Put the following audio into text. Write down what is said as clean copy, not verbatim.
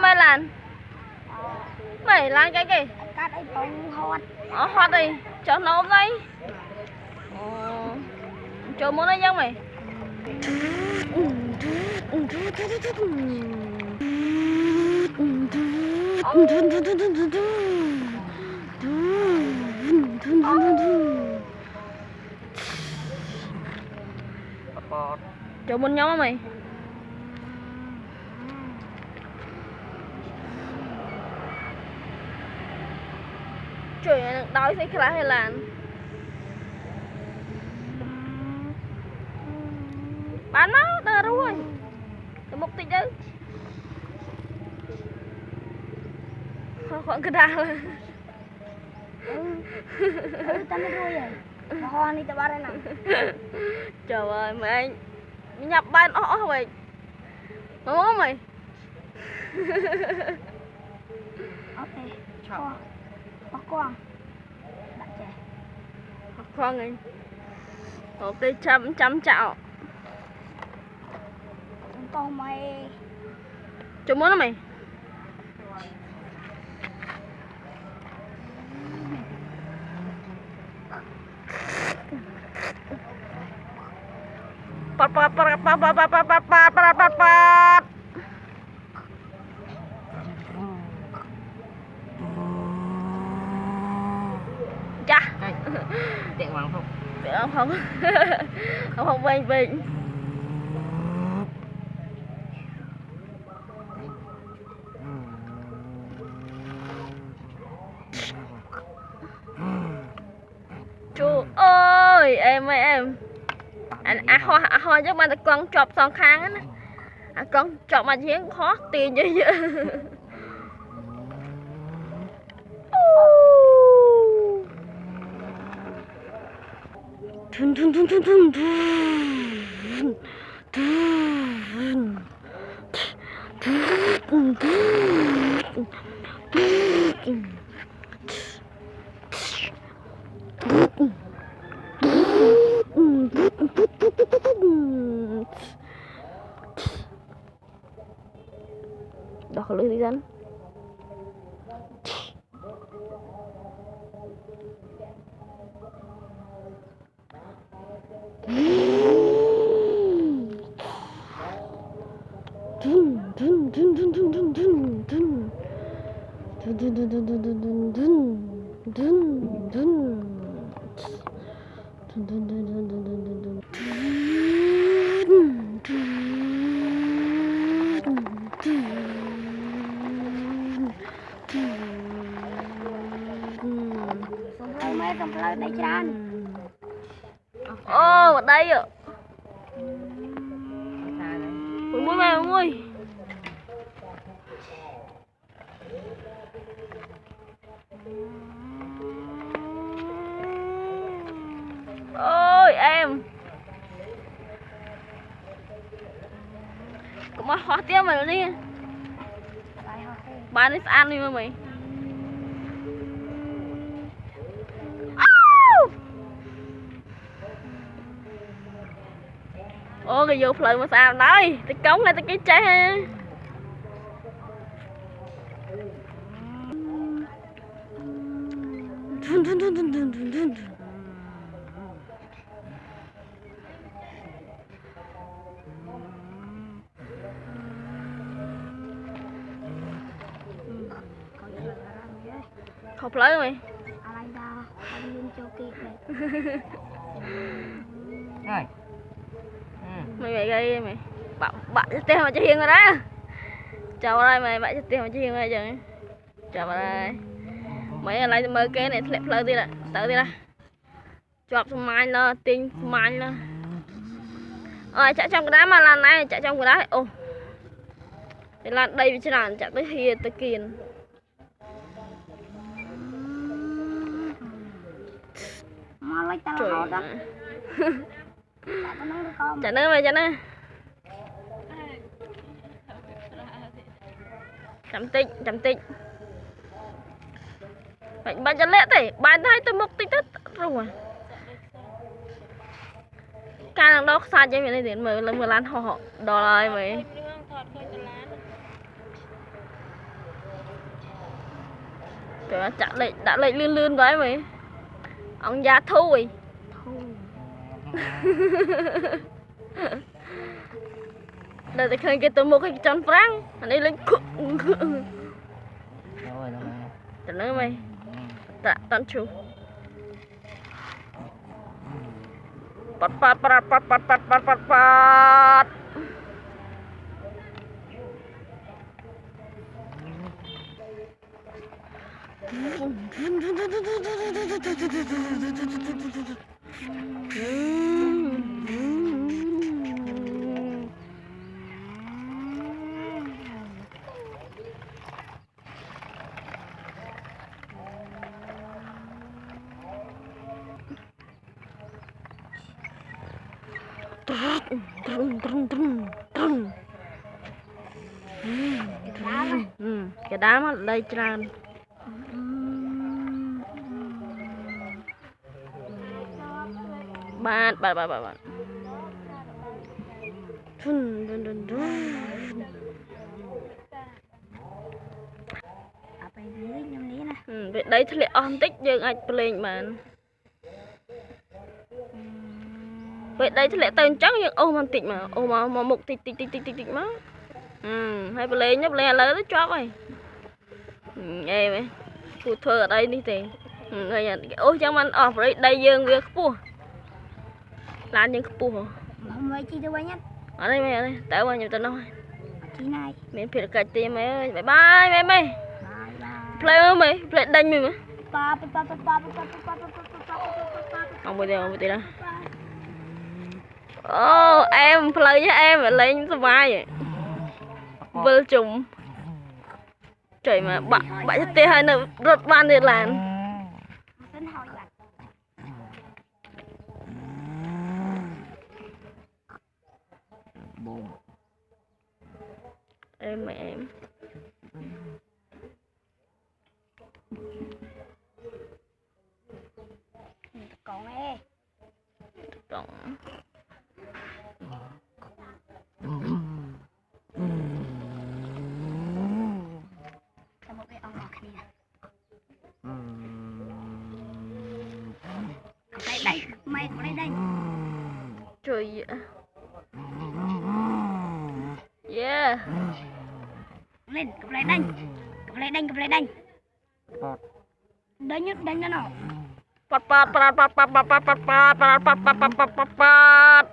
mấy lần mấy lần cái gì cắt ấy bông hot hot đi cho nó ôm đây cho muốn nó giống mày cho muốn nhóm mày trời ơi đói thấy cái lá hay là bán nó đơ rồi cái mục tích đấy khoảng cái đà là ta mới rồi hoa này ta ba đây nào trời ơi mày anh nhập ban vậy ngon không mày ok khoan bạn trẻ khoan anh ok chăm chạo tao mày cho muốn không mày pat cha tiện hoàng không không bình chú ơi em ơi em anh hoa chứ mà con chọc song khang á con chọc mà giếng khó tiền như vậy đọc lưỡi đi dân cầm plei đây chan ô ở đây ạ mũi mày mũi ôi em cũng mà hóa tiếp mày đi bán đi ăn đi mà mày ô cái vô phơi mà sao nói cái cống này cái trái không lấy mày ai da anh cho kịp rồi mày gây mày bạn cho tiền mà cho hiền rồi đó chào đây mày bạn cho tiền mà cho hiền rồi giờ chào vào đây mấy lấy mơ cái này lẹp lơ đi là tự đi là chọc xong mai là tiền mai là chạy trong cái đá mà lần này chạy trong cái đá ô thì là đây vì thế nào chạy tới hier tới kiền mà lấy ta là họ đó chạy nữa mày chạy nữa chấm tích bạn bạn cho lẽ thế bạn thấy tôi mốc tích tất rồi ca đang đó xa cho mình lên đến mười lần 10 lần họ đò lại mày Trời chặt lệ đã lệ lươn lươn vậy mày. Ông già thui. Đây thì khơi cái tôi mua cái tròn franc, anh ấy lên Rồi rồi. Tận nữa mày. Tạ tận chú. Pat pat pat pat pat pat pat pat pat. Cái đá mà đây tràn. Bạn. Apa ini nyum ni lah. Vậy đấy thì lại on tích dương anh lên mà. Vậy đây thì lại tên chắc nhưng ô man tịt mà ô mà một tịt má. Hai lên nhấp lên lớn cho mày. Nghe mày. Phụ thơ ở đây đi thì. Ôi chẳng man off đây dương việc pua. Lan những pua hả? Không mấy chi đâu nhá. Ở đây mày ở đây, tao bao nhiêu tao nói. Chi này. Miễn phiền cả tiền mày ơi. Bye bye mày. Bye bye. Play mày, play đánh mày mà. Pa. Không bây giờ đâu. Ô, em play với em phải lên số vai vậy. Vơ trùng. Trời mà bạn cho tiền hay là rất ban được làm. Xin hỏi lại. Bùm. Em mẹ em. Còn ê. Còn Một cái ông ngọt kia. Đây, mày có đây. trời ạ. Yeah. Lên, cặp lại đánh. Đánh cho nó. Pat.